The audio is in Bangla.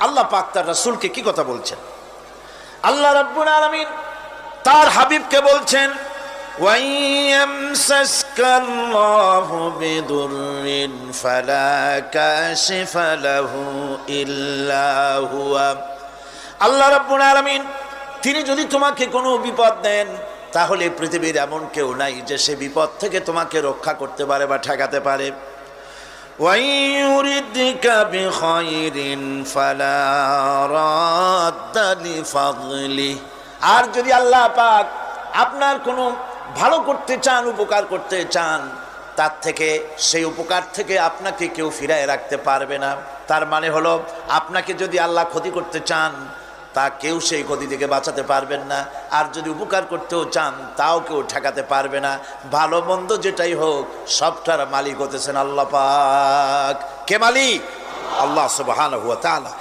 আল্লাহ পাক তার রাসূলকে কি কথা বলছেন? আল্লাহ রাব্বুল আলামিন তার হাবিবকে বলছেন, ওয়াইয়ামসাসকাল্লাহু বিদুররিন ফালা কাশিফা লাহু ইল্লা হুয়া। আল্লাহ রাব্বুল আলামিন তিনি যদি তোমাকে কোনো বিপদ দেন, তাহলে পৃথিবীর এমন কেউ নাই যে সে বিপদ থেকে তোমাকে রক্ষা করতে পারে বা ঠেকাতে পারে। ওয়াইয়ুরিদকা বিখাইরিন ফালা রাদ্দা লিফাদলি। আর যদি আল্লাহ পাক আপনার কোনো ভালো করতে চান, উপকার করতে চান, তার থেকে সেই উপকার থেকে আপনাকে কেউ ফিরায় রাখতে পারবে না। তার মানে হলো, আপনাকে যদি আল্লাহ ক্ষতি করতে চান, তা কেউ সেই ক্ষতি থেকে বাঁচাতে পারবেন না। আর যদি উপকার করতেও চান, তাও কেউ ঠেকাতে পারবে না। ভালো মন্দ যেটাই হোক, সবটার মালিক হতেছেন আল্লাহ পাক। কে মালিক? আল্লাহ সুবহানাহু ওয়া তাআলা।